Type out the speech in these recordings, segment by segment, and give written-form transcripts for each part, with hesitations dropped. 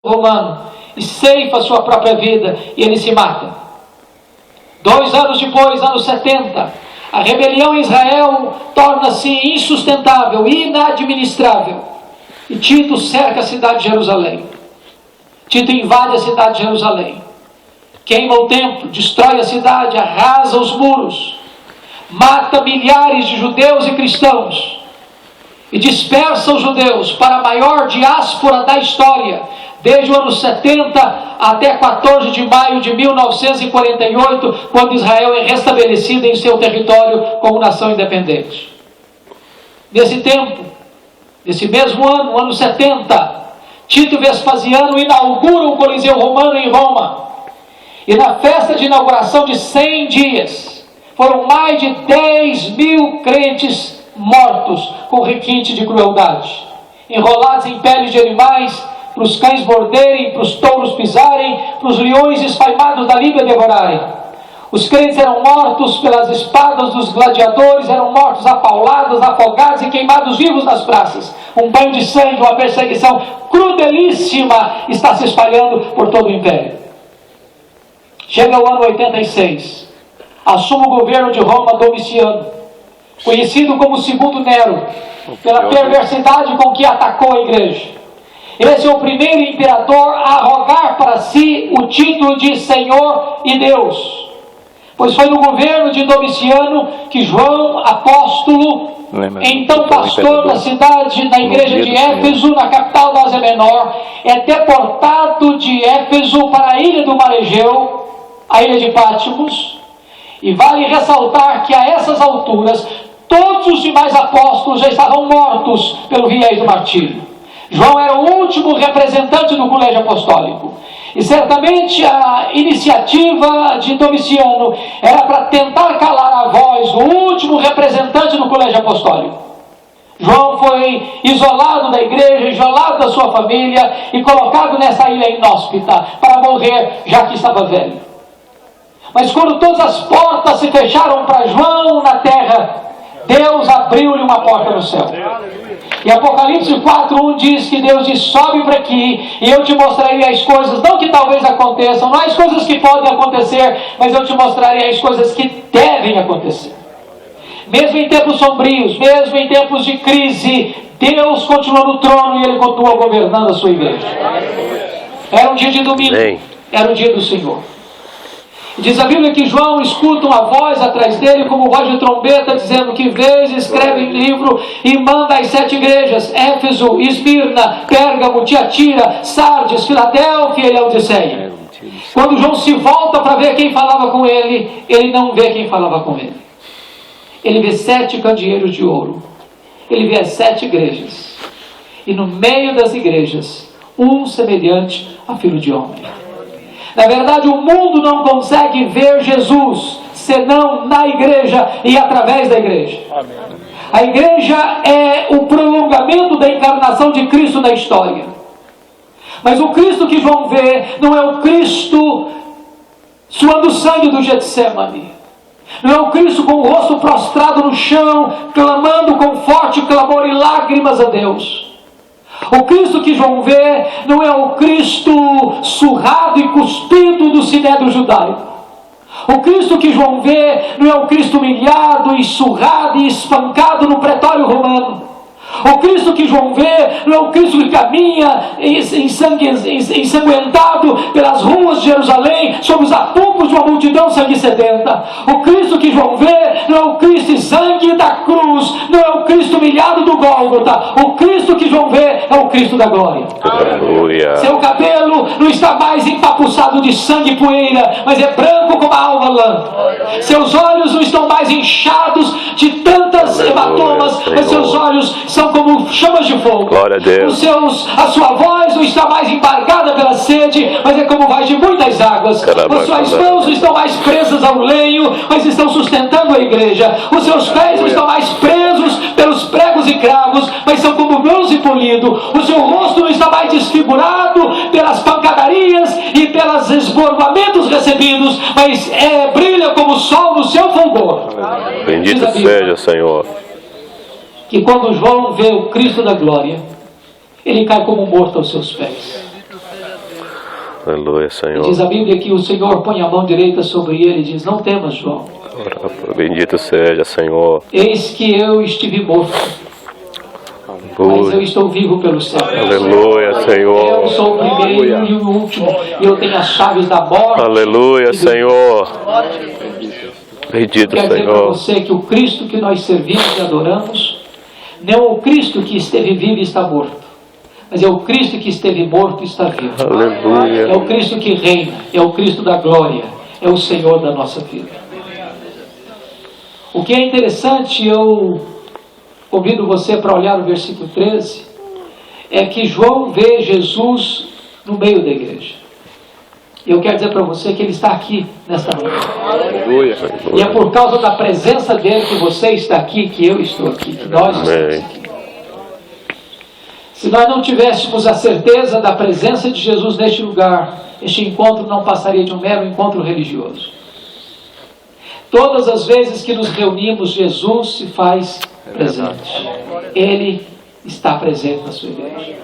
romano e ceifa sua própria vida e ele se mata. 2 anos depois, anos 70, a rebelião em Israel torna-se insustentável, inadministrável. E Tito cerca a cidade de Jerusalém. Tito invade a cidade de Jerusalém. Queima o templo, destrói a cidade, arrasa os muros, mata milhares de judeus e cristãos e dispersa os judeus para a maior diáspora da história, desde o ano 70 até 14 de maio de 1948, quando Israel é restabelecida em seu território como nação independente. Nesse tempo, nesse mesmo ano, ano 70, Tito Vespasiano inaugura o Coliseu Romano em Roma. E na festa de inauguração de 100 dias, foram mais de 10.000 crentes mortos com requinte de crueldade, enrolados em peles de animais, para os cães morderem, para os touros pisarem, para os leões esfaimados da Líbia devorarem. Os crentes eram mortos pelas espadas dos gladiadores, eram mortos apaulados, afogados e queimados vivos nas praças. Um banho de sangue, uma perseguição crudelíssima está se espalhando por todo o império. Chega o ano 86, assume o governo de Roma Domiciano, conhecido como Segundo Nero, pela perversidade com que atacou a igreja. Esse é o primeiro imperador a arrogar para si o título de Senhor e Deus, pois foi no governo de Domiciano que João, apóstolo, então pastor da cidade, na igreja de Éfeso, na capital da Ásia Menor, é deportado de Éfeso para a ilha do Mar Egeu, a ilha de Patmos. E vale ressaltar que a essas alturas todos os demais apóstolos já estavam mortos pelo viés do martírio. João era o último representante do colégio apostólico. E certamente a iniciativa de Domiciano era para tentar calar a voz do último representante do colégio apostólico. João foi isolado da igreja, isolado da sua família e colocado nessa ilha inóspita para morrer, já que estava velho. Mas quando todas as portas se fecharam para João na terra, Deus abriu-lhe uma porta no céu. E Apocalipse 4:1 diz que Deus diz: sobe para aqui e eu te mostrarei as coisas, não que talvez aconteçam, não as coisas que podem acontecer, mas eu te mostrarei as coisas que devem acontecer. Mesmo em tempos sombrios, mesmo em tempos de crise, Deus continua no trono e Ele continua governando a sua igreja. Era um dia de domingo, era o dia do Senhor. Diz a Bíblia que João escuta uma voz atrás dele, como voz de trombeta, dizendo que vês, escreve em livro e manda às 7 igrejas: Éfeso, Esmirna, Pérgamo, Tiatira, Sardes, Filadélfia e Laodiceia. Quando João se volta para ver quem falava com ele, ele não vê quem falava com ele. Ele vê 7 candeeiros de ouro. Ele vê as 7 igrejas. E no meio das igrejas, um semelhante a filho de homem. Na verdade, o mundo não consegue ver Jesus senão na igreja e através da igreja. Amém. A igreja é o prolongamento da encarnação de Cristo na história. Mas o Cristo que João vê não é o Cristo suando sangue do Getsemane. Não é o Cristo com o rosto prostrado no chão, clamando com forte clamor e lágrimas a Deus. O Cristo que João vê não é o Cristo surrado e cuspido do sinédrio judaico. O Cristo que João vê não é o Cristo humilhado e surrado e espancado no pretório romano. O Cristo que João vê não é o Cristo que caminha ensanguentado pelas ruas de Jerusalém, sob os apupos de uma multidão sangue-sedenta. O Cristo que João vê não é o Cristo sangue da cruz, não é o Cristo humilhado do Gólgota. O Cristo que João vê é o Cristo da glória. Aleluia. Seu cabelo não está mais empapuçado de sangue e poeira, mas é branco como a alva lã. Seus olhos não estão mais inchados de tantas hematomas, mas seus olhos são como chamas de fogo. Glória a Deus. A sua voz não está mais embargada pela sede, mas é como voz de muitas águas. As suas mãos não estão mais presas ao lenho, mas estão sustentando a igreja. Os seus pés não estão mais presos pelos pregos e cravos, mas são como bronze polido. O seu rosto não está mais desfigurado pelas pancadarias e pelos esborvamentos recebidos, mas brilha como o sol no seu fulgor. Bendito seja, Senhor. Que quando João vê o Cristo da glória, ele cai como morto aos seus pés. Aleluia, E Senhor. diz a Bíblia que o Senhor põe a mão direita sobre ele e diz: não temas, João. Bendito seja, Senhor. Eis que eu estive morto, mas eu estou vivo pelo céu. Aleluia, Senhor. Eu sou o primeiro e o último, e eu tenho as chaves da morte. Aleluia, Senhor. Bendito Quer dizer para Senhor. você que o Cristo que nós servimos e adoramos não é o Cristo que esteve vivo e está morto, mas é o Cristo que esteve morto e está vivo. É Aleluia. o Cristo que reina, é o Cristo da glória, é o Senhor da nossa vida. O que é interessante, eu convido você para olhar o versículo 13, é que João vê Jesus no meio da igreja. Eu quero dizer para você que ele está aqui nesta noite. Aleluia. E é por causa da presença dele que você está aqui, que eu estou aqui, que nós estamos aqui. Se nós não tivéssemos a certeza da presença de Jesus neste lugar, este encontro não passaria de um mero encontro religioso. Todas as vezes que nos reunimos, Jesus se faz presente. Ele está presente na sua igreja.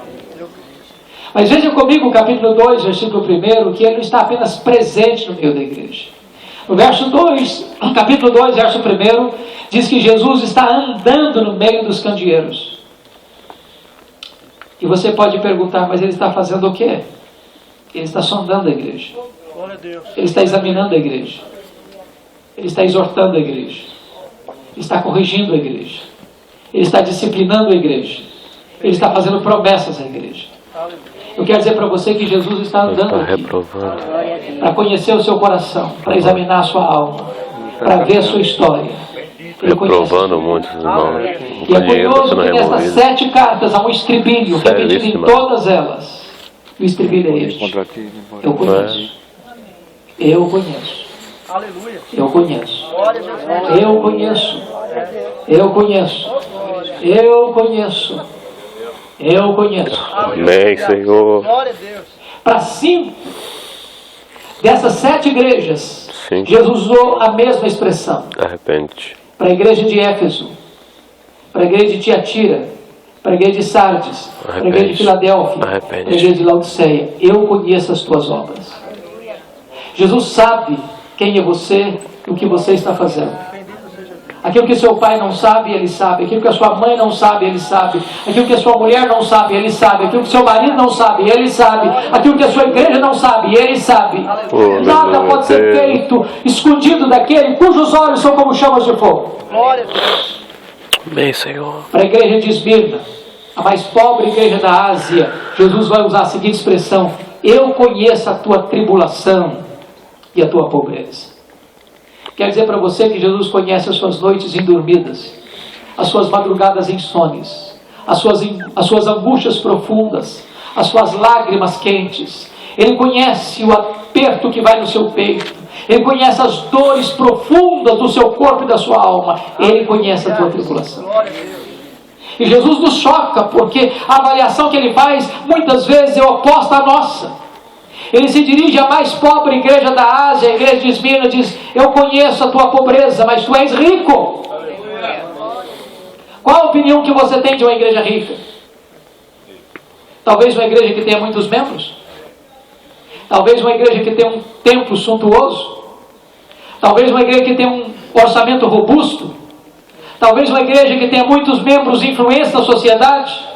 Mas veja comigo o capítulo 2, versículo 1, que ele não está apenas presente no meio da igreja. No verso 2, capítulo 2, verso 1, diz que Jesus está andando no meio dos candeeiros. E você pode perguntar, mas ele está fazendo o quê? Ele está sondando a igreja. Ele está examinando a igreja. Ele está exortando a igreja. Ele está corrigindo a igreja. Ele está disciplinando a igreja. Ele está fazendo promessas à igreja. Eu quero dizer para você que Jesus está andando aqui para conhecer o seu coração, para examinar a sua alma, para ver a sua história. Reprovando muitos irmãos. E é curioso que nessas 7 cartas há um estribilho repetido em todas elas. O estribilho é este: eu conheço. Eu conheço. Eu conheço. Eu conheço. Eu conheço. Eu conheço. Eu conheço. Amém, Senhor. Para 5 dessas 7 igrejas, Sim. Jesus usou a mesma expressão. Arrepende. Para a igreja de Éfeso, para a igreja de Tiatira, para a igreja de Sardes, para a igreja de Filadélfia, para a igreja de Laodiceia: eu conheço as tuas obras. Jesus sabe quem é você e o que você está fazendo. Aquilo que seu pai não sabe, ele sabe. Aquilo que a sua mãe não sabe, ele sabe. Aquilo que a sua mulher não sabe, ele sabe. Aquilo que seu marido não sabe, ele sabe. Aquilo que a sua igreja não sabe, ele sabe. Nada pode ser feito escondido daquele cujos olhos são como chamas de fogo. Amém, Senhor. Para a igreja de Esmirna, a mais pobre igreja da Ásia, Jesus vai usar a seguinte expressão: eu conheço a tua tribulação e a tua pobreza. Quer dizer para você que Jesus conhece as suas noites indormidas, as suas madrugadas insônias, as suas angústias profundas, as suas lágrimas quentes. Ele conhece o aperto que vai no seu peito. Ele conhece as dores profundas do seu corpo e da sua alma. Ele conhece a tua tribulação. E Jesus nos choca, porque a avaliação que ele faz muitas vezes é oposta à nossa. Ele se dirige à mais pobre igreja da Ásia, a igreja de Esmirna, e diz: eu conheço a tua pobreza, mas tu és rico. Qual a opinião que você tem de uma igreja rica? Talvez uma igreja que tenha muitos membros? Talvez uma igreja que tenha um templo suntuoso? Talvez uma igreja que tenha um orçamento robusto? Talvez uma igreja que tenha muitos membros e influência na sociedade?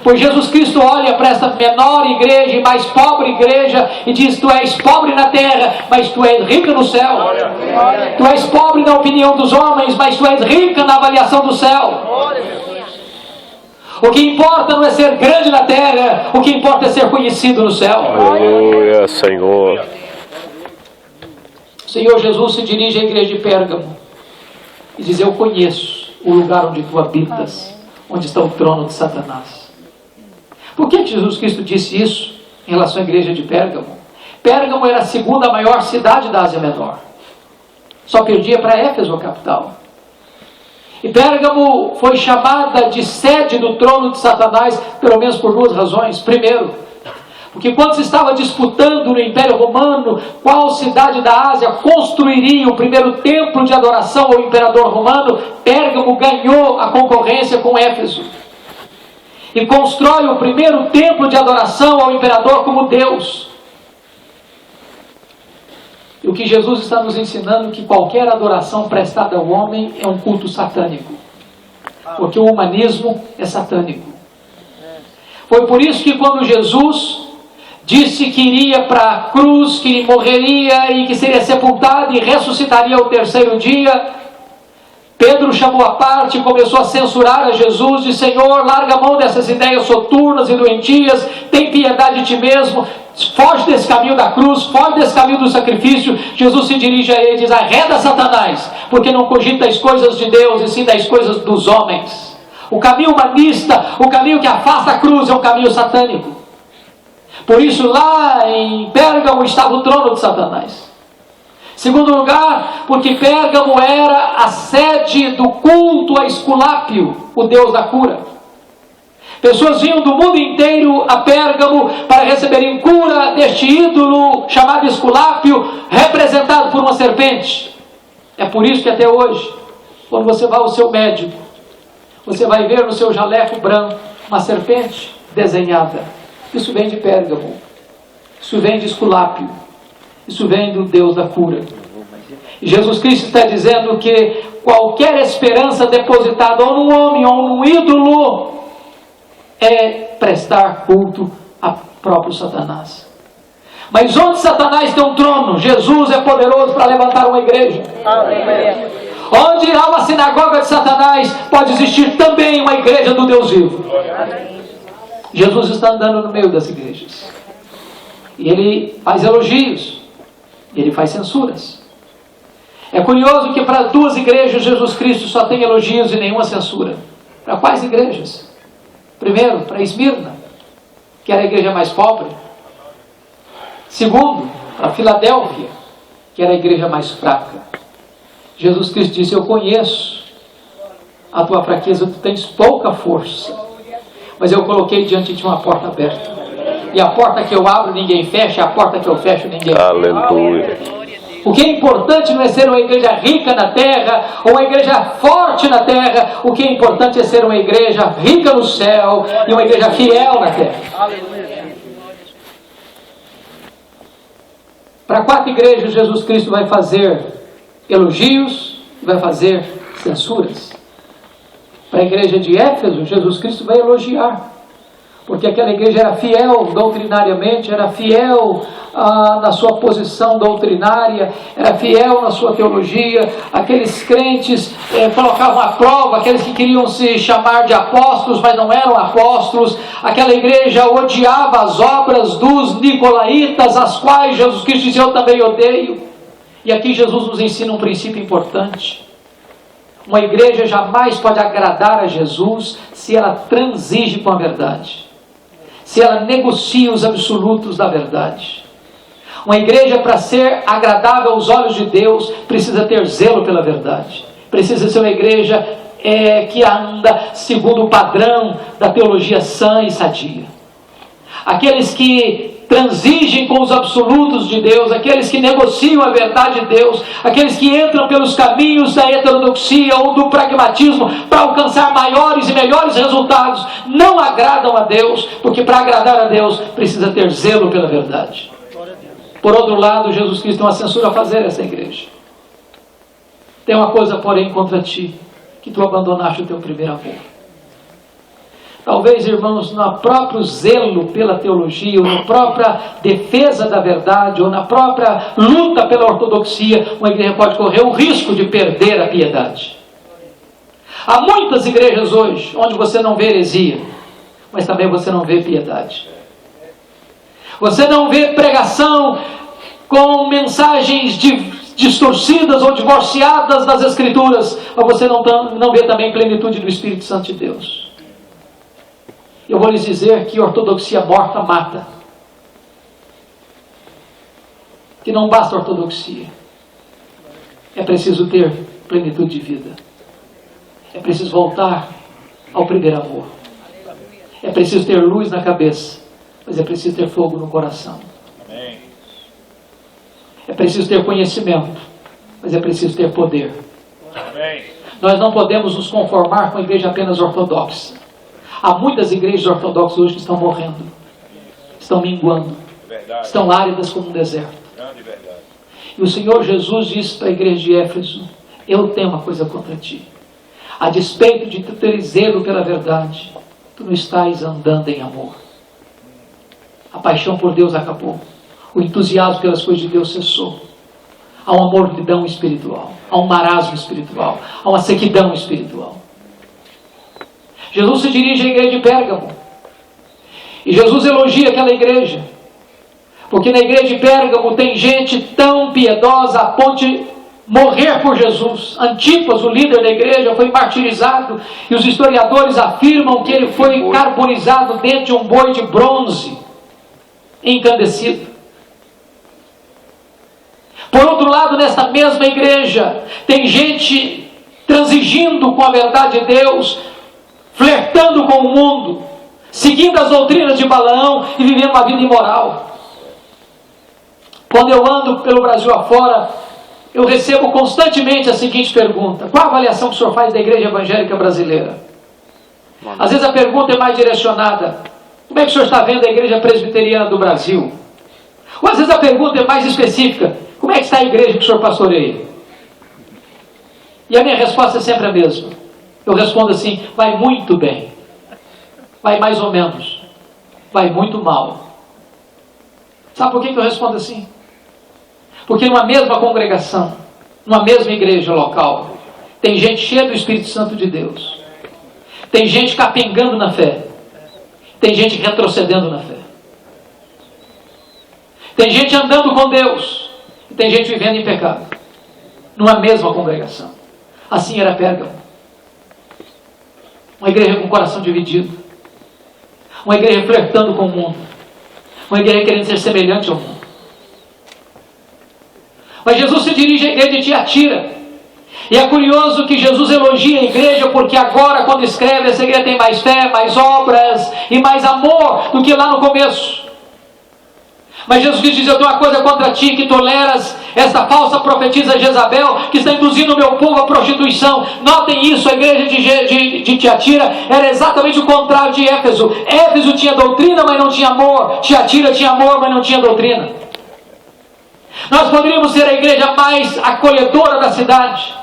Pois Jesus Cristo olha para essa menor igreja e mais pobre igreja e diz: tu és pobre na terra, mas tu és rica no céu. Tu és pobre na opinião dos homens, mas tu és rica na avaliação do céu. O que importa não é ser grande na terra, o que importa é ser conhecido no céu. Aleluia, Senhor. O Senhor Jesus se dirige à igreja de Pérgamo e diz: eu conheço o lugar onde tu habitas, onde está o trono de Satanás. Por que Jesus Cristo disse isso em relação à igreja de Pérgamo? Pérgamo era a segunda maior cidade da Ásia Menor. Só perdia para Éfeso, a capital. E Pérgamo foi chamada de sede do trono de Satanás, pelo menos por 2 razões. Primeiro, porque quando se estava disputando no Império Romano qual cidade da Ásia construiria o primeiro templo de adoração ao imperador romano, Pérgamo ganhou a concorrência com Éfeso. E constrói o primeiro templo de adoração ao imperador como Deus. E o que Jesus está nos ensinando é que qualquer adoração prestada ao homem é um culto satânico. Porque o humanismo é satânico. Foi por isso que quando Jesus disse que iria para a cruz, que morreria e que seria sepultado e ressuscitaria ao terceiro dia, Pedro chamou à parte e começou a censurar a Jesus, disse: Senhor, larga a mão dessas ideias soturnas e doentias, tem piedade de ti mesmo, foge desse caminho da cruz, foge desse caminho do sacrifício. Jesus se dirige a ele e diz: arreda Satanás, porque não cogita as coisas de Deus e sim das coisas dos homens. O caminho humanista, o caminho que afasta a cruz é um caminho satânico. Por isso lá em Pérgamo estava o trono de Satanás. Segundo lugar, porque Pérgamo era a sede do culto a Esculápio, o deus da cura. Pessoas vinham do mundo inteiro a Pérgamo para receberem cura deste ídolo chamado Esculápio, representado por uma serpente. É por isso que até hoje, quando você vai ao seu médico, você vai ver no seu jaleco branco uma serpente desenhada. Isso vem de Pérgamo. Isso vem de Esculápio. Isso vem do Deus da cura. E Jesus Cristo está dizendo que qualquer esperança depositada ou num homem ou num ídolo é prestar culto a próprio Satanás. Mas onde Satanás tem um trono, Jesus é poderoso para levantar uma igreja. Onde há uma sinagoga de Satanás, pode existir também uma igreja do Deus vivo. Jesus está andando no meio das igrejas. E ele faz elogios. E ele faz censuras. É curioso que para duas igrejas Jesus Cristo só tem elogios e nenhuma censura. Para quais igrejas? Primeiro, para Esmirna, que era a igreja mais pobre. Segundo, para Filadélfia, que era a igreja mais fraca. Jesus Cristo disse: eu conheço a tua fraqueza, tu tens pouca força, mas eu coloquei diante de uma porta aberta. E a porta que eu abro ninguém fecha, a porta que eu fecho ninguém fecha. Aleluia. O que é importante não é ser uma igreja rica na terra, ou uma igreja forte na terra. O que é importante é ser uma igreja rica no céu e uma igreja fiel na terra. Para 4 igrejas Jesus Cristo vai fazer elogios e vai fazer censuras. Para a igreja de Éfeso, Jesus Cristo vai elogiar, porque aquela igreja era fiel doutrinariamente, era fiel na sua posição doutrinária, era fiel na sua teologia. Aqueles crentes colocavam à prova aqueles que queriam se chamar de apóstolos, mas não eram apóstolos. Aquela igreja odiava as obras dos nicolaítas, as quais Jesus Cristo disse: eu também odeio. E aqui Jesus nos ensina um princípio importante. Uma igreja jamais pode agradar a Jesus se ela transige com a verdade, se ela negocia os absolutos da verdade. Uma igreja, para ser agradável aos olhos de Deus, precisa ter zelo pela verdade. Precisa ser uma igreja que anda segundo o padrão da teologia sã e sadia. Aqueles que transigem com os absolutos de Deus, aqueles que negociam a verdade de Deus, aqueles que entram pelos caminhos da heterodoxia ou do pragmatismo para alcançar maiores e melhores resultados, não agradam a Deus, porque para agradar a Deus precisa ter zelo pela verdade. Por outro lado, Jesus Cristo tem uma censura a fazer a essa igreja. Tem uma coisa, porém, contra ti, que tu abandonaste o teu primeiro amor. Talvez, irmãos, no próprio zelo pela teologia, ou na própria defesa da verdade, ou na própria luta pela ortodoxia, uma igreja pode correr o risco de perder a piedade. Há muitas igrejas hoje onde você não vê heresia, mas também você não vê piedade. Você não vê pregação com mensagens distorcidas ou divorciadas das Escrituras, mas você não vê também plenitude do Espírito Santo de Deus. Eu vou lhes dizer que ortodoxia morta mata. Que não basta ortodoxia. É preciso ter plenitude de vida. É preciso voltar ao primeiro amor. É preciso ter luz na cabeça, mas é preciso ter fogo no coração. É preciso ter conhecimento, mas é preciso ter poder. Nós não podemos nos conformar com a igreja apenas ortodoxa. Há muitas igrejas ortodoxas hoje que estão morrendo, estão minguando, estão áridas como um deserto. E o Senhor Jesus disse para a igreja de Éfeso: eu tenho uma coisa contra ti. A despeito de tu teres zelo pela verdade, tu não estás andando em amor. A paixão por Deus acabou. O entusiasmo pelas coisas de Deus cessou. Há um amor-lidão espiritual. Há um marasmo espiritual. Há uma sequidão espiritual. Jesus se dirige à igreja de Pérgamo. E Jesus elogia aquela igreja. Porque na igreja de Pérgamo tem gente tão piedosa a ponto de morrer por Jesus. Antipas, o líder da igreja, foi martirizado. E os historiadores afirmam que ele foi carbonizado dentro de um boi de bronze, encandecido. Por outro lado, nesta mesma igreja, tem gente transigindo com a verdade de Deus, flertando com o mundo, seguindo as doutrinas de Balaão e vivendo uma vida imoral. Quando eu ando pelo Brasil afora, eu recebo constantemente a seguinte pergunta: qual a avaliação que o senhor faz da igreja evangélica brasileira? Às vezes a pergunta é mais direcionada: como é que o senhor está vendo a igreja presbiteriana do Brasil? Ou às vezes a pergunta é mais específica: como é que está a igreja que o senhor pastoreia? E a minha resposta é sempre a mesma. Eu respondo assim: vai muito bem, vai mais ou menos, vai muito mal. Sabe por que eu respondo assim? Porque numa mesma congregação, numa mesma igreja local, tem gente cheia do Espírito Santo de Deus, tem gente capengando na fé, tem gente retrocedendo na fé, tem gente andando com Deus, e tem gente vivendo em pecado, numa mesma congregação. Assim era Pérgamo. Uma igreja com o coração dividido, uma igreja flertando com o mundo, uma igreja querendo ser semelhante ao mundo. Mas Jesus se dirige à igreja de Tiatira. E é curioso que Jesus elogia a igreja, porque agora, quando escreve, essa igreja tem mais fé, mais obras e mais amor do que lá no começo. Mas Jesus diz: eu tenho uma coisa contra ti, que toleras esta falsa profetisa Jezabel, que está induzindo o meu povo à prostituição. Notem isso, a igreja de Tiatira era exatamente o contrário de Éfeso. Éfeso tinha doutrina, mas não tinha amor. Tiatira tinha amor, mas não tinha doutrina. Nós poderíamos ser a igreja mais acolhedora da cidade.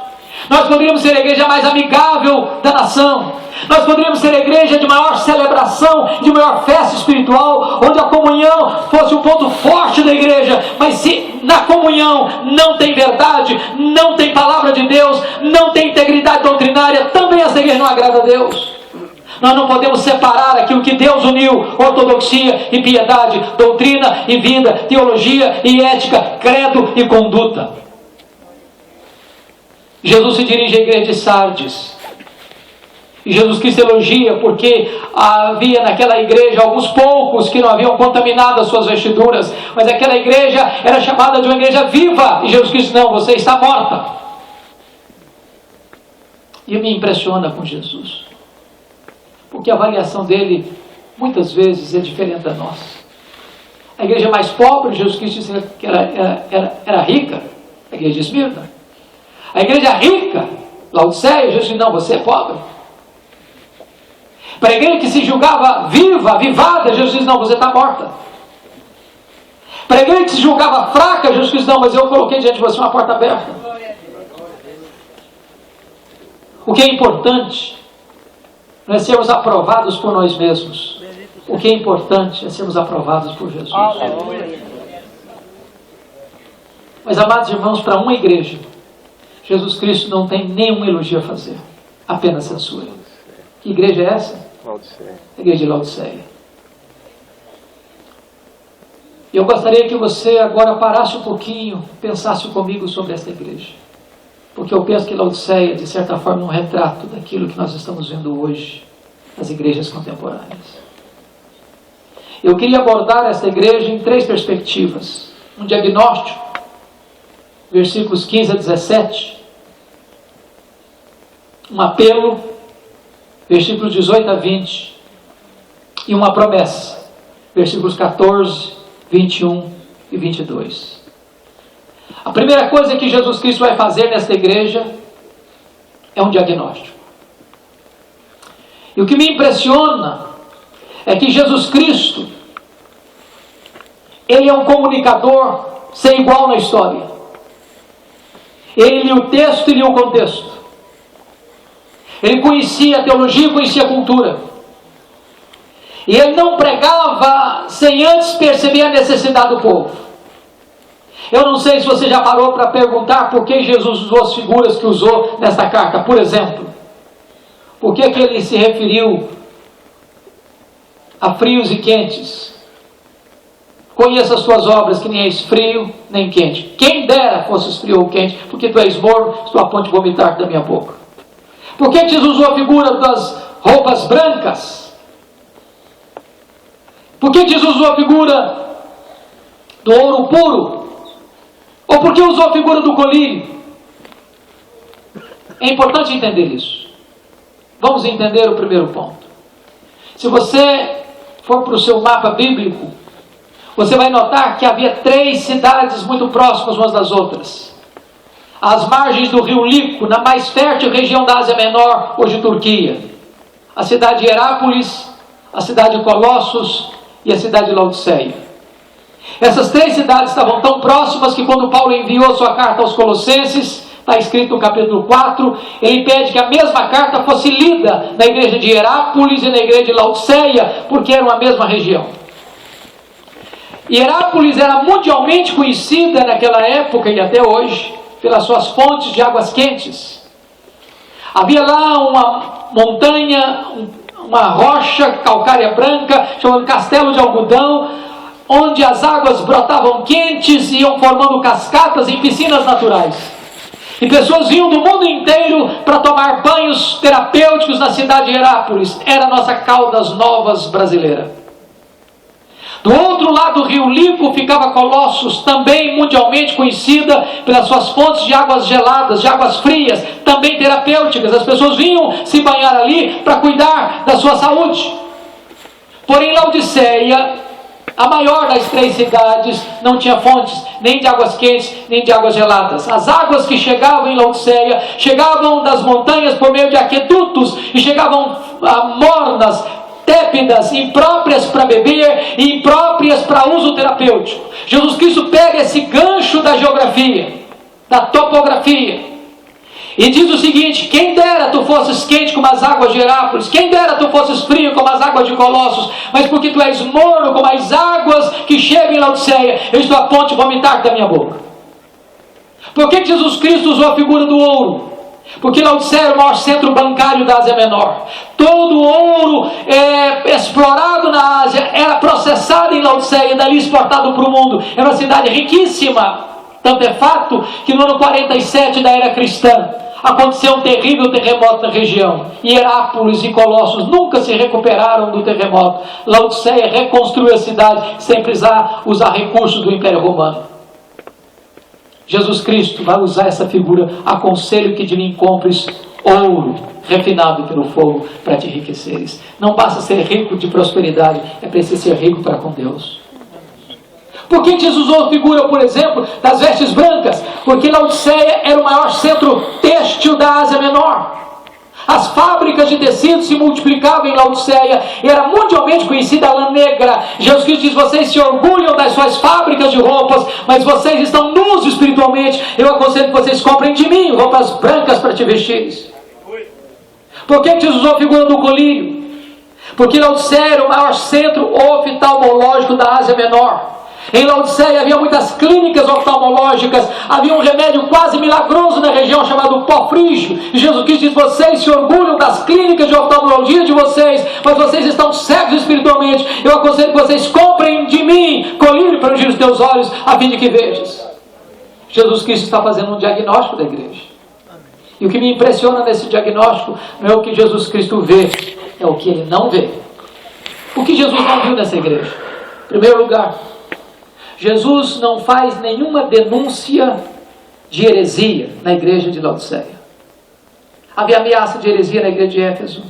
Nós poderíamos ser a igreja mais amigável da nação. Nós poderíamos ser a igreja de maior celebração, de maior festa espiritual, onde a comunhão fosse um ponto forte da igreja. Mas se na comunhão não tem verdade, não tem palavra de Deus, não tem integridade doutrinária, também essa igreja não agrada a Deus. Nós não podemos separar aquilo que Deus uniu: ortodoxia e piedade, doutrina e vida, teologia e ética, credo e conduta. Jesus se dirige à igreja de Sardes. E Jesus Cristo elogia porque havia naquela igreja alguns poucos que não haviam contaminado as suas vestiduras, mas aquela igreja era chamada de uma igreja viva. E Jesus Cristo: não, você está morta. E me impressiona com Jesus, porque a avaliação dele muitas vezes é diferente da nossa. A igreja mais pobre, Jesus Cristo disse que era rica, a igreja de Esmirna. A igreja rica, Laodiceia, Jesus disse: não, você é pobre. Para a igreja que se julgava viva, avivada, Jesus disse: não, você está morta. Para a igreja que se julgava fraca, Jesus disse: não, mas eu coloquei diante de você uma porta aberta. O que é importante não é sermos aprovados por nós mesmos. O que é importante é sermos aprovados por Jesus. Mas, amados irmãos, para uma igreja, Jesus Cristo não tem nenhum elogio a fazer, apenas censura. Que igreja é essa? Laodiceia. A igreja de Laodiceia. E eu gostaria que você agora parasse um pouquinho, pensasse comigo sobre esta igreja. Porque eu penso que Laodiceia, de certa forma, é um retrato daquilo que nós estamos vendo hoje nas igrejas contemporâneas. Eu queria abordar esta igreja em 3 perspectivas. Um diagnóstico, versículos 15 a 17. Um apelo, versículos 18 a 20. E uma promessa, versículos 14, 21 e 22. A primeira coisa que Jesus Cristo vai fazer nesta igreja é um diagnóstico. E o que me impressiona é que Jesus Cristo, ele é um comunicador sem igual na história. Ele lia o texto e lia o contexto. Ele conhecia a teologia, conhecia a cultura. E ele não pregava sem antes perceber a necessidade do povo. Eu não sei se você já parou para perguntar por que Jesus usou as figuras que usou nesta carta. Por exemplo, por que ele se referiu a frios e quentes? Conheça as tuas obras, que nem és frio nem quente. Quem dera fosses frio ou quente, porque tu és morno, estou a ponto de vomitar da minha boca. Por que Jesus usou a figura das roupas brancas? Por que Jesus usou a figura do ouro puro? Ou por que usou a figura do colírio? É importante entender isso. Vamos entender o primeiro ponto. Se você for para o seu mapa bíblico, você vai notar que havia 3 cidades muito próximas umas das outras. Às margens do rio Lico, na mais fértil região da Ásia Menor, hoje Turquia. A cidade de Herápolis, a cidade de Colossos e a cidade de Laodiceia. Essas 3 cidades estavam tão próximas que quando Paulo enviou sua carta aos Colossenses, está escrito no capítulo 4, ele pede que a mesma carta fosse lida na igreja de Herápolis e na igreja de Laodiceia, porque eram a mesma região. E Herápolis era mundialmente conhecida naquela época e até hoje pelas suas fontes de águas quentes. Havia lá uma montanha, uma rocha calcária branca, chamada Castelo de Algodão, onde as águas brotavam quentes e iam formando cascatas em piscinas naturais. E pessoas vinham do mundo inteiro para tomar banhos terapêuticos na cidade de Herápolis. Era a nossa Caldas Novas brasileira. Do outro lado do rio Lico ficava Colossos, também mundialmente conhecida pelas suas fontes de águas geladas, de águas frias, também terapêuticas. As pessoas vinham se banhar ali para cuidar da sua saúde. Porém, Laodiceia, a maior das 3 cidades, não tinha fontes nem de águas quentes, nem de águas geladas. As águas que chegavam em Laodiceia chegavam das montanhas por meio de aquedutos e chegavam mornas, tépidas, impróprias para beber e impróprias para uso terapêutico. Jesus Cristo pega esse gancho da geografia, da topografia, e diz o seguinte: quem dera tu fosses quente como as águas de Herápolis, quem dera tu fosses frio como as águas de Colossos, mas porque tu és morno como as águas que chegam em Laodiceia, eu estou a ponto de vomitar da minha boca. Por que Jesus Cristo usou a figura do ouro? Porque Laodiceia era o maior centro bancário da Ásia Menor. Todo o ouro explorado na Ásia era processado em Laodiceia e dali exportado para o mundo. Era uma cidade riquíssima. Tanto é fato que no ano 47 da era cristã aconteceu um terrível terremoto na região. E Herápolis e Colossos nunca se recuperaram do terremoto. Laodiceia reconstruiu a cidade sem precisar usar recursos do Império Romano. Jesus Cristo vai usar essa figura. Aconselho que de mim compres ouro refinado pelo fogo para te enriqueceres. Não basta ser rico de prosperidade, é preciso ser rico para com Deus. Por que Jesus usou a figura, por exemplo, das vestes brancas? Porque Laodiceia era o maior centro têxtil da Ásia Menor. As fábricas de tecidos se multiplicavam em Laodiceia. Era mundialmente conhecida a lã negra. Jesus Cristo diz: vocês se orgulham das suas fábricas de roupas, mas vocês estão nus espiritualmente. Eu aconselho que vocês comprem de mim roupas brancas para te vestir. Por que Jesus usou a figura do colírio? Porque Laodiceia era o maior centro oftalmológico da Ásia Menor. Em Laodiceia havia muitas clínicas oftalmológicas, havia um remédio quase milagroso na região chamado pó frígio. E Jesus Cristo diz: vocês se orgulham das clínicas de oftalmologia de vocês, mas vocês estão cegos espiritualmente. Eu aconselho que vocês comprem de mim colírio para ungir os teus olhos, a fim de que vejas. Jesus Cristo está fazendo um diagnóstico da igreja. E o que me impressiona nesse diagnóstico não é o que Jesus Cristo vê, é o que ele não vê. O que Jesus não viu nessa igreja? Em primeiro lugar, Jesus não faz nenhuma denúncia de heresia na igreja de Laodiceia. Havia ameaça de heresia na igreja de Éfeso.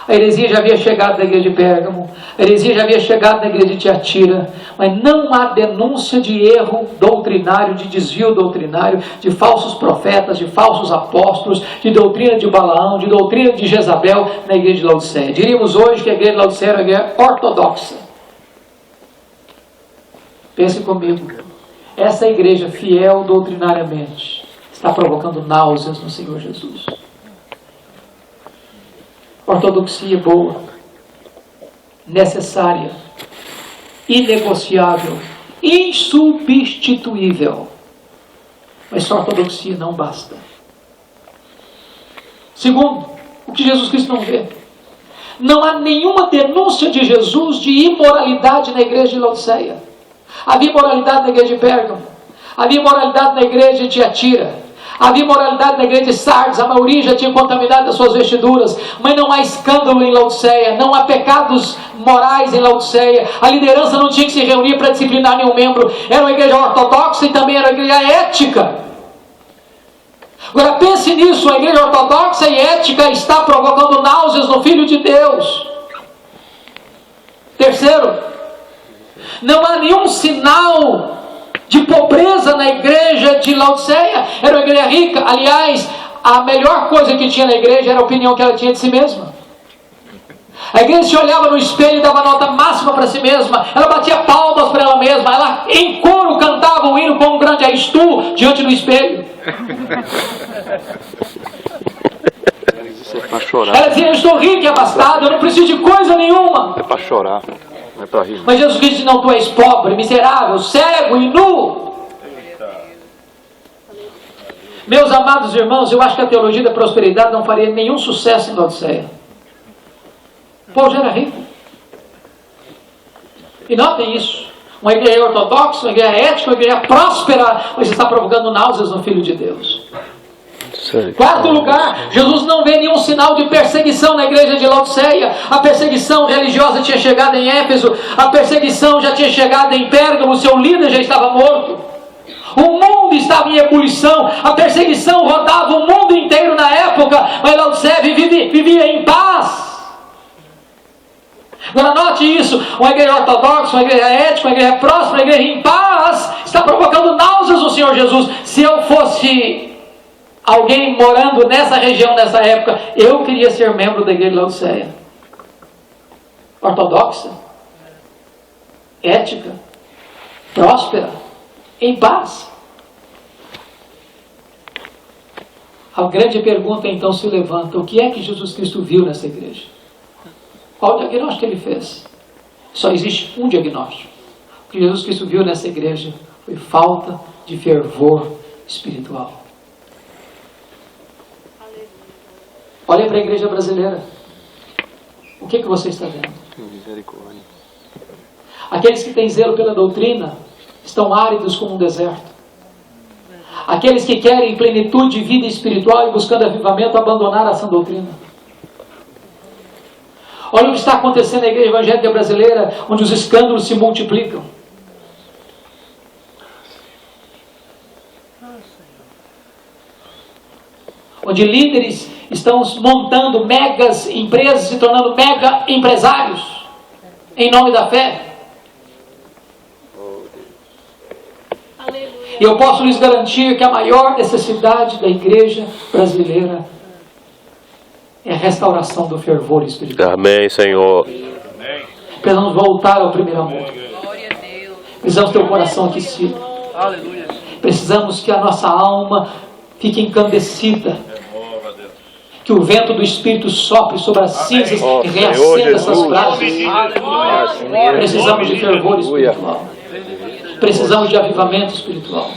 A heresia já havia chegado na igreja de Pérgamo. A heresia já havia chegado na igreja de Tiatira. Mas não há denúncia de erro doutrinário, de desvio doutrinário, de falsos profetas, de falsos apóstolos, de doutrina de Balaão, de doutrina de Jezabel na igreja de Laodiceia. Diríamos hoje que a igreja de Laodiceia era uma igreja ortodoxa. Pense comigo, essa igreja fiel doutrinariamente está provocando náuseas no Senhor Jesus. Ortodoxia boa, necessária, inegociável, insubstituível. Mas só ortodoxia não basta. Segundo, o que Jesus Cristo não vê. Não há nenhuma denúncia de Jesus de imoralidade na igreja de Laodiceia. Havia imoralidade na igreja de Pérgamo. Havia imoralidade na igreja de Tiatira. Havia imoralidade na igreja de Sardes. A maioria já tinha contaminado as suas vestiduras. Mas não há escândalo em Laodiceia. Não há pecados morais em Laodiceia. A liderança não tinha que se reunir para disciplinar nenhum membro. Era uma igreja ortodoxa e também era uma igreja ética. Agora pense nisso, a igreja ortodoxa e ética está provocando náuseas no Filho de Deus. Terceiro, não há nenhum sinal de pobreza na igreja de Laodiceia. Era uma igreja rica. Aliás, a melhor coisa que tinha na igreja era a opinião que ela tinha de si mesma. A igreja se olhava no espelho e dava nota máxima para si mesma. Ela batia palmas para ela mesma. Ela em coro cantava o hino com um grande és tu diante do espelho. Isso é para chorar. Ela dizia, eu estou rica e abastada, eu não preciso de coisa nenhuma. É para chorar, não é para rir. Mas Jesus disse, não, tu és pobre, miserável, cego e nu. Meus amados irmãos, eu acho que a teologia da prosperidade não faria nenhum sucesso em Laodiceia. O povo já era rico. E notem isso. Uma igreja ortodoxa, uma igreja ética, uma igreja próspera, mas está provocando náuseas no Filho de Deus. Quarto lugar, Jesus não vê nenhum sinal de perseguição na igreja de Laodiceia. A perseguição religiosa tinha chegado em Éfeso, a perseguição já tinha chegado em Pérgamo, seu líder já estava morto. O mundo estava em ebulição, a perseguição rodava o mundo inteiro na época, mas Laodiceia vivia em paz. Agora note isso, uma igreja ortodoxa, uma igreja ética, uma igreja próspera, uma igreja em paz, está provocando náuseas no Senhor Jesus. Se eu fosse alguém morando nessa região, nessa época, eu queria ser membro da igreja de Laodiceia. Ortodoxa, ética, próspera, em paz. A grande pergunta então se levanta, o que é que Jesus Cristo viu nessa igreja? Qual o diagnóstico que ele fez? Só existe um diagnóstico. O que Jesus Cristo viu nessa igreja foi falta de fervor espiritual. Olha para a igreja brasileira. O que você está vendo? Misericórdia. Aqueles que têm zelo pela doutrina estão áridos como um deserto. Aqueles que querem plenitude de vida espiritual e buscando avivamento abandonaram a sã doutrina. Olha o que está acontecendo na igreja evangélica brasileira, onde os escândalos se multiplicam. Onde líderes estão montando megas empresas, se tornando mega empresários, em nome da fé. E eu posso lhes garantir que a maior necessidade da igreja brasileira é a restauração do fervor espiritual. Amém, Senhor. Precisamos voltar ao primeiro amor. Precisamos ter o coração aquecido. Precisamos que a nossa alma fique encandecida. Que o vento do Espírito sopre sobre as cinzas e reacenda essas frases. Precisamos de fervor espiritual. Precisamos de avivamento espiritual.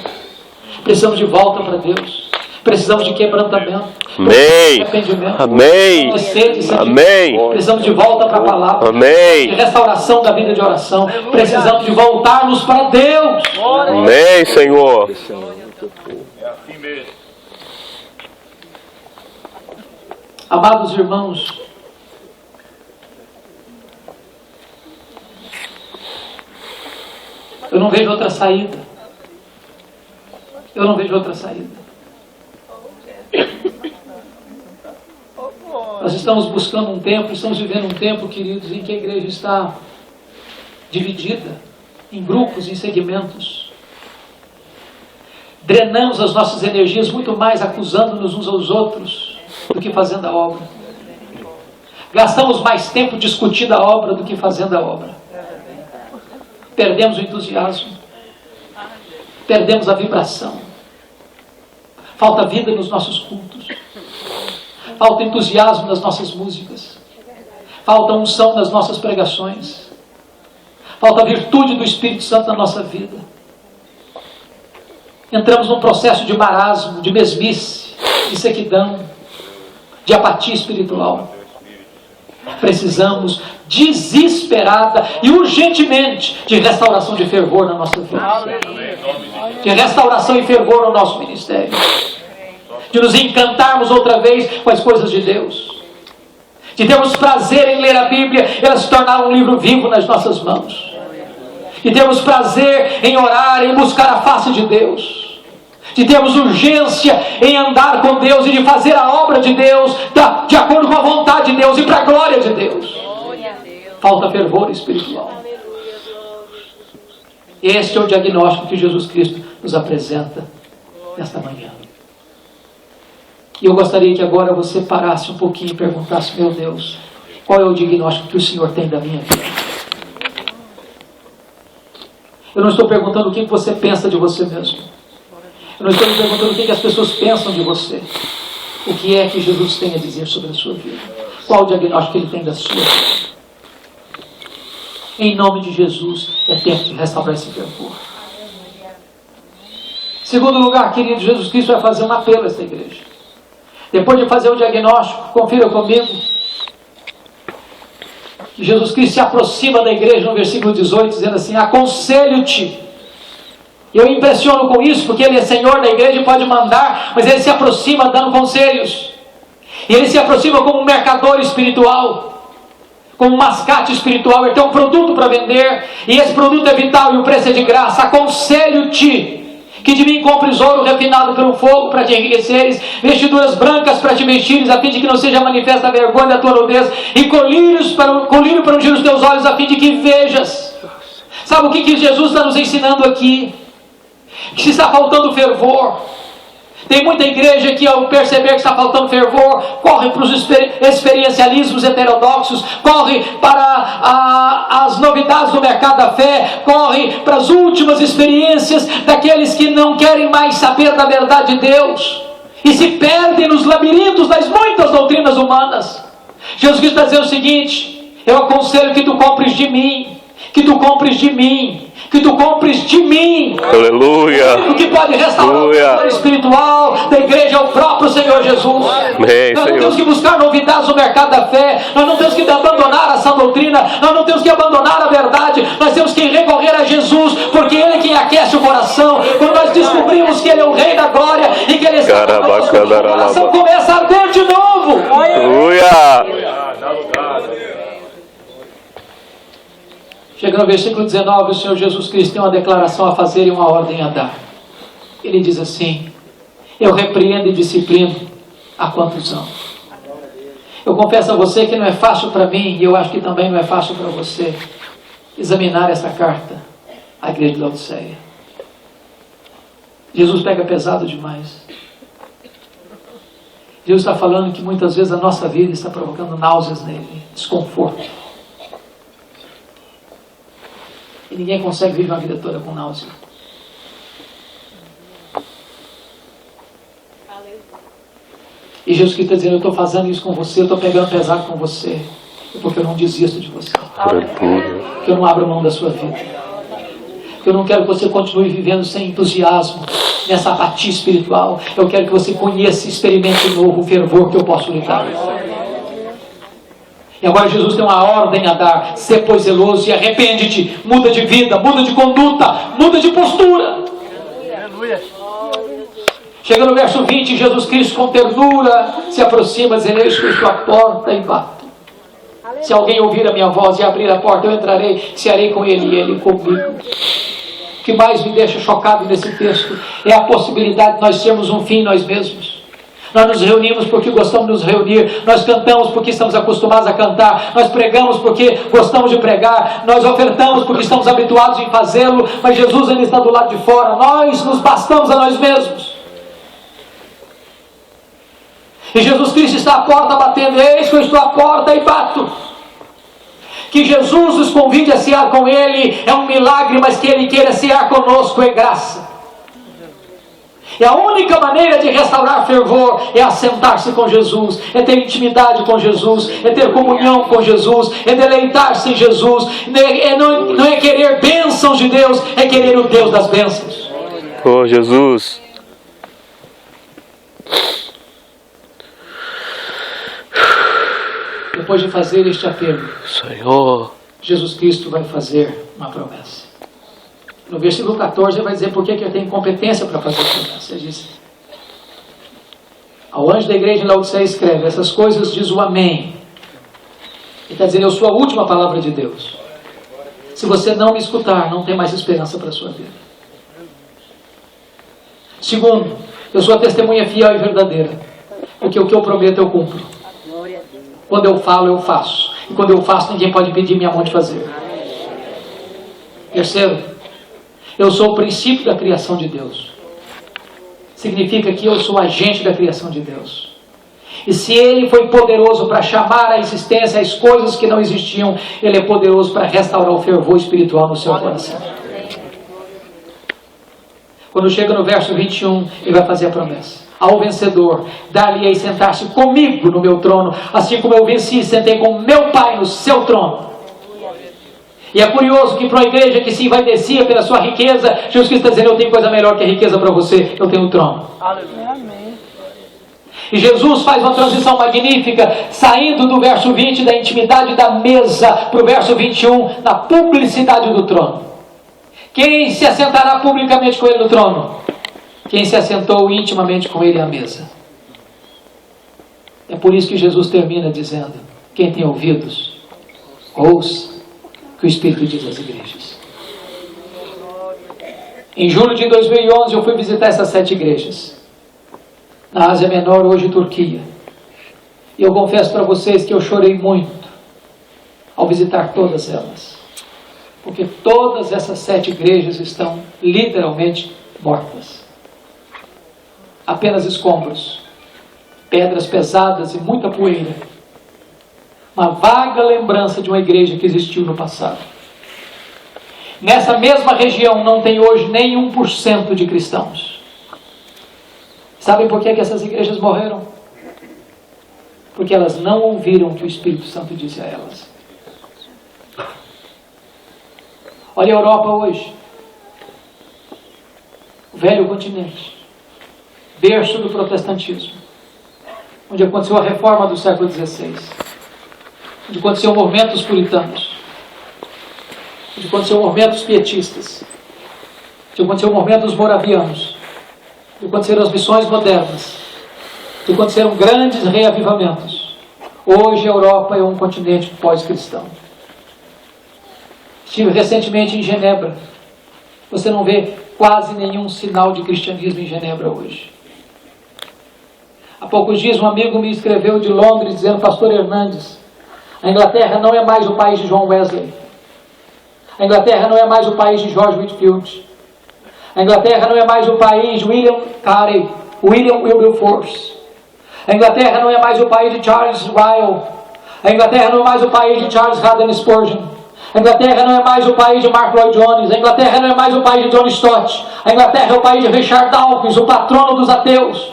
Precisamos de volta para Deus. Precisamos de quebrantamento. Amém. Arrependimento. Amém. De sede, Amém. Precisamos de volta para a palavra. Amém. De restauração da vida de oração. Precisamos de voltarmos para Deus. Amém, Senhor. É assim mesmo. Amados irmãos, eu não vejo outra saída. Eu não vejo outra saída. Nós estamos buscando um tempo, estamos vivendo um tempo, queridos, em que a igreja está dividida em grupos, em segmentos. Drenamos as nossas energias muito mais acusando-nos uns aos outros do que fazendo a obra. Gastamos mais tempo discutindo a obra do que fazendo a obra. Perdemos o entusiasmo. Perdemos a vibração. Falta vida nos nossos cultos. Falta entusiasmo nas nossas músicas. Falta unção nas nossas pregações. Falta virtude do Espírito Santo na nossa vida. Entramos num processo de marasmo, de mesmice, de sequidão, de apatia espiritual. Precisamos desesperada e urgentemente de restauração de fervor na nossa vida. De restauração e fervor no nosso ministério. De nos encantarmos outra vez com as coisas de Deus. De termos prazer em ler a Bíblia e ela se tornar um livro vivo nas nossas mãos. De termos prazer em orar, em buscar a face de Deus. De termos urgência em andar com Deus e de fazer a obra de Deus de acordo com a vontade de Deus e para a glória de Deus. Falta fervor espiritual. Este é o diagnóstico que Jesus Cristo nos apresenta nesta manhã. E eu gostaria que agora você parasse um pouquinho e perguntasse: meu Deus, qual é o diagnóstico que o Senhor tem da minha vida? Eu não estou perguntando o que você pensa de você mesmo. Eu não estou me perguntando o que as pessoas pensam de você. O que é que Jesus tem a dizer sobre a sua vida? Qual o diagnóstico que Ele tem da sua vida? Em nome de Jesus, é tempo de restaurar esse fervor. Segundo lugar, querido, Jesus Cristo vai fazer um apelo a esta igreja. Depois de fazer o diagnóstico, confira comigo, que Jesus Cristo se aproxima da igreja no versículo 18, dizendo assim: aconselho-te. Eu impressiono com isso, porque Ele é Senhor da igreja e pode mandar, mas Ele se aproxima dando conselhos. E Ele se aproxima como um mercador espiritual, como um mascate espiritual. Ele tem um produto para vender, e esse produto é vital e o preço é de graça. Aconselho-te que de mim compres ouro refinado pelo fogo para te enriqueceres, vestiduras brancas para te vestires, a fim de que não seja manifesta a vergonha da tua nudez, e colírios para ungir os teus olhos, a fim de que vejas. Sabe o que Jesus está nos ensinando aqui? Que se está faltando fervor. Tem muita igreja que, ao perceber que está faltando fervor, corre para os experiencialismos heterodoxos, corre para as novidades do mercado da fé, corre para as últimas experiências daqueles que não querem mais saber da verdade de Deus e se perdem nos labirintos das muitas doutrinas humanas. Jesus Cristo está dizendo o seguinte: eu aconselho que tu compres de mim, que tu compres de mim, que tu compres de mim. Aleluia. O que pode restaurar o fervor espiritual da igreja é o próprio Senhor Jesus. Amém, nós não Senhor. temos que buscar novidades no mercado da fé, nós não temos que abandonar essa doutrina, nós não temos que abandonar a verdade, nós temos que recorrer a Jesus, porque Ele é quem aquece o coração. Quando nós descobrimos que Ele é o Rei da Glória e que Ele está conosco, o coração começa a arder de novo. Aleluia. Chega no versículo 19, o Senhor Jesus Cristo tem uma declaração a fazer e uma ordem a dar. Ele diz assim: eu repreendo e disciplino há quantos anos. Eu confesso a você que não é fácil para mim, e eu acho que também não é fácil para você, examinar essa carta à igreja de Laodiceia. Jesus pega pesado demais. Jesus está falando que muitas vezes a nossa vida está provocando náuseas nele, desconforto. E ninguém consegue viver uma vida toda com náusea. E Jesus Cristo está dizendo: eu estou fazendo isso com você, eu estou pegando pesado com você, porque eu não desisto de você, porque eu não abro mão da sua vida, porque eu não quero que você continue vivendo sem entusiasmo, nessa apatia espiritual. Eu quero que você conheça e experimente de novo o fervor que eu posso lhe dar. E agora Jesus tem uma ordem a dar: sê pois zeloso e arrepende-te, muda de vida, muda de conduta, muda de postura. Chega no verso 20, Jesus Cristo com ternura se aproxima, dizendo: eis que eu estou à porta e bato. Se alguém ouvir a minha voz e abrir a porta, eu entrarei, cearei com ele e ele comigo. O que mais me deixa chocado nesse texto é a possibilidade de nós termos um fim em nós mesmos. Nós nos reunimos porque gostamos de nos reunir, nós cantamos porque estamos acostumados a cantar, nós pregamos porque gostamos de pregar, nós ofertamos porque estamos habituados em fazê-lo, mas Jesus ainda está do lado de fora. Nós nos bastamos a nós mesmos. E Jesus Cristo está à porta batendo: eis que eu estou à porta e bato. Que Jesus nos convide a cear com Ele é um milagre, mas que Ele queira cear conosco é graça. E a única maneira de restaurar fervor é assentar-se com Jesus, é ter intimidade com Jesus, é ter comunhão com Jesus, é deleitar-se em Jesus, não é querer bênçãos de Deus, é querer o Deus das bênçãos. Oh, Jesus. Depois de fazer este apelo, Senhor. Jesus Cristo vai fazer uma promessa. No versículo 14 ele vai dizer por que eu tenho competência para fazer a promessa. Ele diz: ao anjo da igreja em Laodiceia escreve: essas coisas diz o Amém. Ele está dizendo: eu sou a última palavra de Deus. Se você não me escutar, não tem mais esperança para a sua vida. Segundo, eu sou a testemunha fiel e verdadeira, porque o que eu prometo eu cumpro. Quando eu falo, eu faço. E quando eu faço, ninguém pode impedir minha mão de fazer. Terceiro, eu sou o princípio da criação de Deus. Significa que eu sou agente da criação de Deus. E se Ele foi poderoso para chamar à existência as coisas que não existiam, Ele é poderoso para restaurar o fervor espiritual no seu coração. Quando chega no verso 21, Ele vai fazer a promessa: ao vencedor, dar-lhe-ei sentar-se comigo no meu trono, assim como eu venci e sentei com meu Pai no seu trono. E é curioso que para uma igreja que se envaidecia pela sua riqueza, Jesus Cristo está dizendo: eu tenho coisa melhor que a riqueza para você, eu tenho o trono. Amém. E Jesus faz uma transição magnífica, saindo do verso 20 da intimidade da mesa, para o verso 21 da publicidade do trono. Quem se assentará publicamente com Ele no trono? Quem se assentou intimamente com Ele à mesa. É por isso que Jesus termina dizendo: quem tem ouvidos, ouça que o Espírito diz às igrejas. Em julho de 2011 eu fui visitar essas 7 igrejas na Ásia Menor, hoje Turquia. E eu confesso para vocês que eu chorei muito ao visitar todas elas, porque todas essas 7 igrejas estão literalmente mortas. Apenas escombros, pedras pesadas e muita poeira. Uma vaga lembrança de uma igreja que existiu no passado. Nessa mesma região não tem hoje nem 1% de cristãos. Sabem por que essas igrejas morreram? Porque elas não ouviram o que o Espírito Santo disse a elas. Olha a Europa hoje. O velho continente. Berço do protestantismo. Onde aconteceu a reforma do século XVI. Onde aconteceu movimentos puritanos, onde aconteceu movimentos pietistas, onde aconteceu movimentos moravianos, onde aconteceram as missões modernas, onde aconteceram grandes reavivamentos. Hoje a Europa é um continente pós-cristão. Estive recentemente em Genebra. Você não vê quase nenhum sinal de cristianismo em Genebra hoje. Há poucos dias um amigo me escreveu de Londres dizendo: pastor Hernandes, a Inglaterra não é mais o país de John Wesley. A Inglaterra não é mais o país de George Whitefield. A Inglaterra não é mais o país de William Carey, William Wilberforce. A Inglaterra não é mais o país de Charles Lyell. A Inglaterra não é mais o país de Charles Haddon Spurgeon. A Inglaterra não é mais o país de Mark Lloyd Jones. A Inglaterra não é mais o país de John Stott. A Inglaterra é o país de Richard Dawkins, o patrono dos ateus.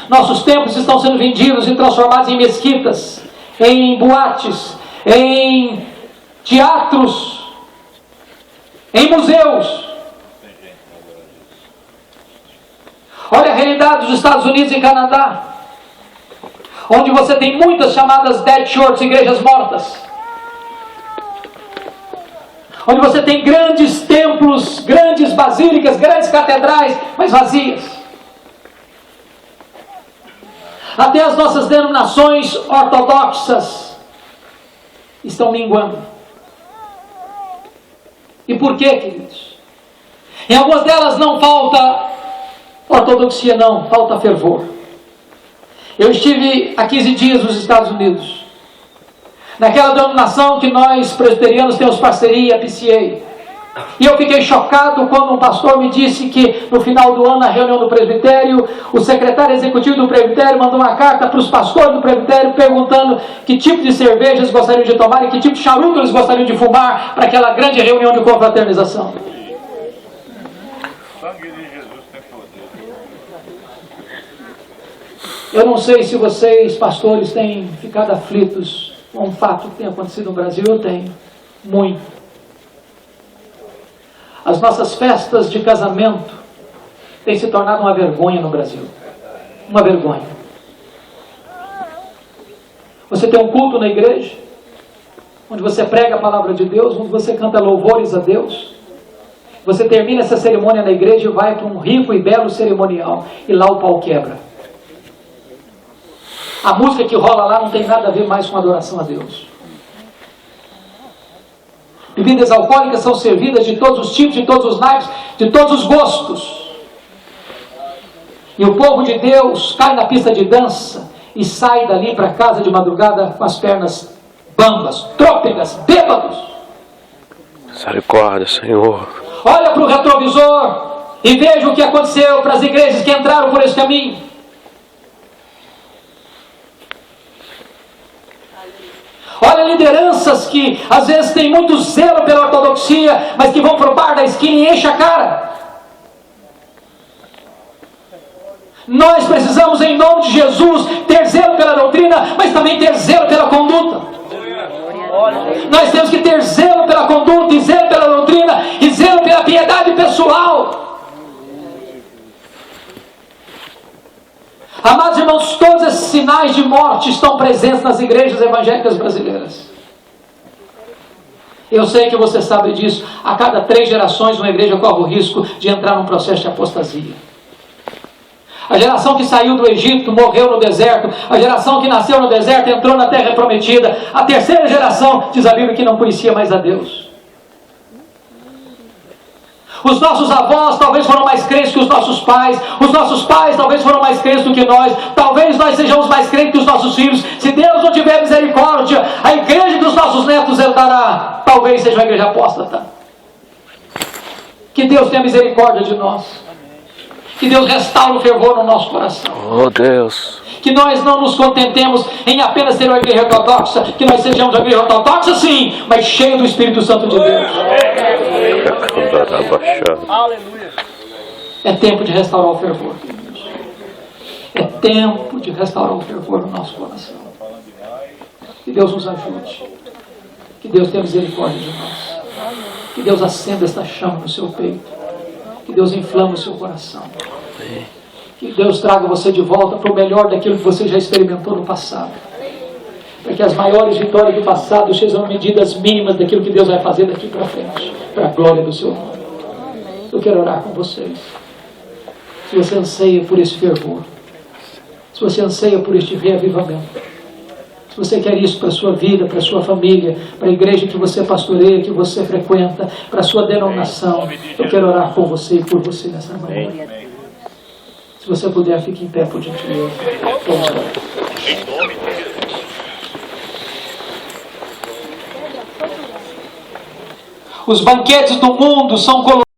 Nossos templos estão sendo vendidos e transformados em mesquitas, em boates, em teatros, em museus. Olha a realidade dos Estados Unidos e Canadá, onde você tem muitas chamadas dead churches, igrejas mortas, onde você tem grandes templos, grandes basílicas, grandes catedrais, mas vazias. Até as nossas denominações ortodoxas estão minguando. E por quê, queridos? Em algumas delas não falta ortodoxia, não, falta fervor. Eu estive há 15 dias nos Estados Unidos, naquela denominação que nós presbiterianos temos parceria, a PCA. E eu fiquei chocado quando um pastor me disse que no final do ano, na reunião do presbitério, o secretário executivo do presbitério mandou uma carta para os pastores do presbitério perguntando que tipo de cerveja eles gostariam de tomar e que tipo de charuto eles gostariam de fumar para aquela grande reunião de confraternização. sangue de Jesus tem poder. Eu não sei se vocês, pastores, têm ficado aflitos com um fato que tem acontecido no Brasil. Eu tenho, muito. As nossas festas de casamento têm se tornado uma vergonha no Brasil. Uma vergonha. Você tem um culto na igreja, onde você prega a palavra de Deus, onde você canta louvores a Deus. Você termina essa cerimônia na igreja e vai para um rico e belo cerimonial, e lá o pau quebra. A música que rola lá não tem nada a ver mais com adoração a Deus. Bebidas alcoólicas são servidas de todos os tipos, de todos os naipes, de todos os gostos. E o povo de Deus cai na pista de dança e sai dali para casa de madrugada com as pernas bambas, trôpegas, bêbados. Misericórdia, Senhor. Olha para o retrovisor e veja o que aconteceu para as igrejas que entraram por esse caminho. Olha lideranças que às vezes têm muito zelo pela ortodoxia, mas que vão para o bar da esquina e enchem a cara. Nós precisamos, em nome de Jesus, ter zelo pela doutrina, mas também ter zelo pela conduta. Nós temos que ter zelo pela conduta, e zelo pela doutrina, e zelo pela piedade pessoal. Amados irmãos, todos esses sinais de morte estão presentes nas igrejas evangélicas brasileiras. Eu sei que você sabe disso. A cada 3 gerações uma igreja corre o risco de entrar num processo de apostasia. A geração que saiu do Egito morreu no deserto. A geração que nasceu no deserto entrou na terra prometida. A terceira geração, diz a Bíblia, que não conhecia mais a Deus. Os nossos avós talvez foram mais crentes que os nossos pais. Os nossos pais talvez foram mais crentes do que nós. Talvez nós sejamos mais crentes que os nossos filhos. Se Deus não tiver misericórdia, a igreja dos nossos netos herdará. Talvez seja uma igreja apóstata. Que Deus tenha misericórdia de nós. Que Deus restaure o fervor no nosso coração. Oh Deus. Que nós não nos contentemos em apenas ser uma igreja ortodoxa. Que nós sejamos uma igreja ortodoxa sim, mas cheia do Espírito Santo de Deus. É tempo de restaurar o fervor. É tempo de restaurar o fervor no nosso coração. Que Deus nos ajude. Que Deus tenha misericórdia de nós. Que Deus acenda esta chama no seu peito. Que Deus inflame o seu coração. Que Deus traga você de volta para o melhor daquilo que você já experimentou no passado. Para que as maiores vitórias do passado sejam medidas mínimas daquilo que Deus vai fazer daqui para frente. Para a glória do seu nome. Eu quero orar com vocês. Se você anseia por esse fervor. Se você anseia por este reavivamento. Se você quer isso para a sua vida, para a sua família, para a igreja que você pastoreia, que você frequenta, para a sua denominação, eu quero orar com você e por você nessa manhã. Se você puder, fique em pé, por gentileza. Vamos orar. Os banquetes do mundo são colocados